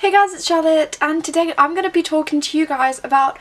Hey guys, it's Charlotte, and today I'm going to be talking to you guys about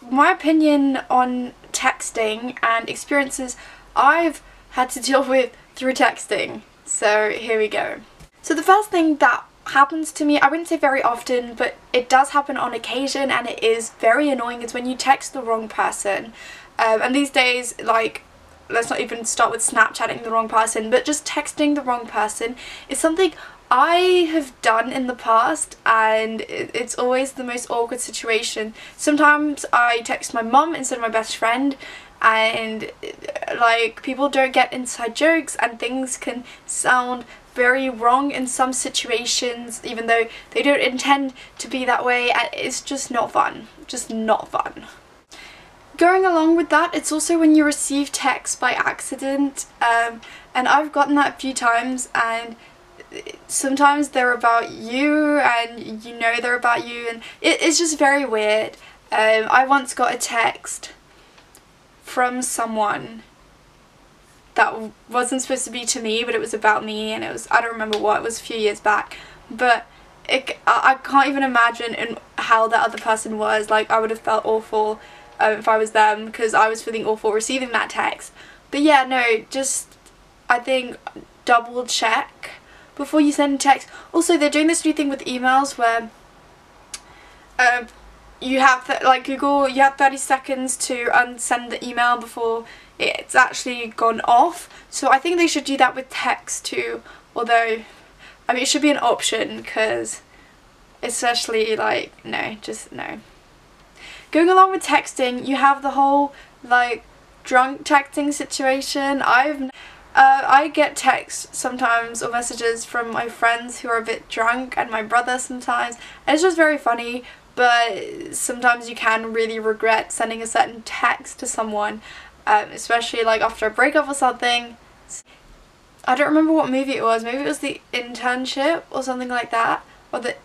my opinion on texting and experiences I've had to deal with through texting. So here we go. So the first thing that happens to me, I wouldn't say very often, but it does happen on occasion and it is very annoying, is when you text the wrong person. And these days, like, let's not even start with Snapchatting the wrong person, but just texting the wrong person is something I have done in the past, and it's always the most awkward situation. Sometimes I text my mum instead of my best friend, and like, people don't get inside jokes and things can sound very wrong in some situations even though they don't intend to be that way, and it's just not fun. Just not fun. Going along with that, it's also when you receive text by accident, and I've gotten that a few times, and sometimes they're about you and you know they're about you, and it's just very weird. I once got a text from someone that wasn't supposed to be to me, but it was about me, and it was, I don't remember what, it was a few years back, but I can't even imagine how that other person was. Like, I would have felt awful if I was them, because I was feeling awful receiving that text. But yeah, no, just, I think, double check before you send a text. Also, they're doing this new thing with emails where you have like Google, you have 30 seconds to unsend the email before it's actually gone off. So I think they should do that with text too, although I mean it should be an option, because especially like, no, just no. Going along with texting, you have the whole like drunk texting situation. I get texts sometimes or messages from my friends who are a bit drunk, and my brother sometimes, and it's just very funny, but sometimes you can really regret sending a certain text to someone, especially like after a breakup or something. I don't remember what movie it was, maybe it was The Internship or something like that, or The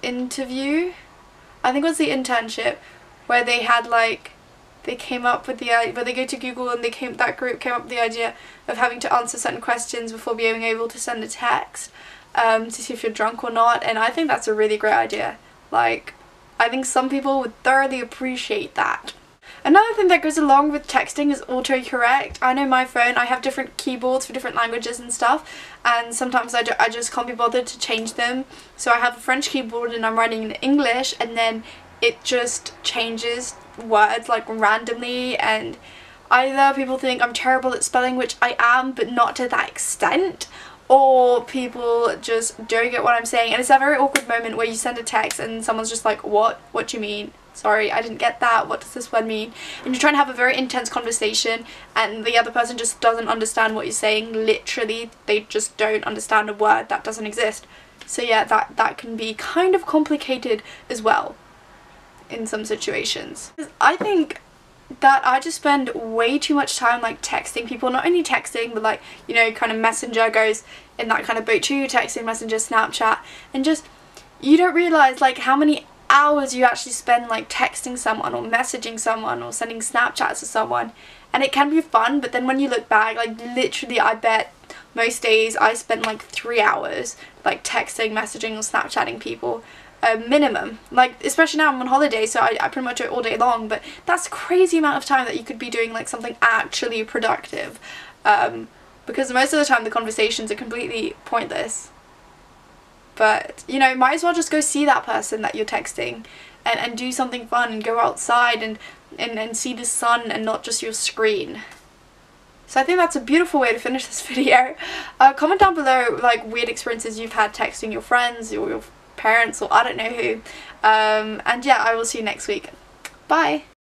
Interview. I think it was The Internship, where they had like, they came up with the where they go to Google and that group came up with the idea of having to answer certain questions before being able to send a text to see if you're drunk or not, and I think that's a really great idea. Like, I think some people would thoroughly appreciate that. Another thing that goes along with texting is autocorrect. I know my phone, I have different keyboards for different languages and stuff, and sometimes I just can't be bothered to change them. So I have a French keyboard and I'm writing in English, and then it just changes words like randomly, and either people think I'm terrible at spelling, which I am, but not to that extent, or people just don't get what I'm saying, and it's a very awkward moment where you send a text and someone's just like, what do you mean? Sorry, I didn't get that, what does this word mean? And you're trying to have a very intense conversation and the other person just doesn't understand what you're saying. Literally, they just don't understand a word that doesn't exist. So yeah, that can be kind of complicated as well in some situations. I think that I just spend way too much time like texting people, not only texting but like, you know, kind of Messenger goes in that kind of boat too, texting, Messenger, Snapchat, and just, you don't realise like how many hours you actually spend like texting someone or messaging someone or sending Snapchats to someone, and it can be fun, but then when you look back, like literally I bet most days I spend like 3 hours like texting, messaging or Snapchatting people. Minimum, like especially now I'm on holiday, so I pretty much do it all day long, but that's a crazy amount of time that you could be doing like something actually productive, because most of the time the conversations are completely pointless. But you know, might as well just go see that person that you're texting and do something fun and go outside and see the sun and not just your screen. So I think that's a beautiful way to finish this video. Comment down below like weird experiences you've had texting your friends or your parents or I don't know who, and yeah, I will see you next week. Bye!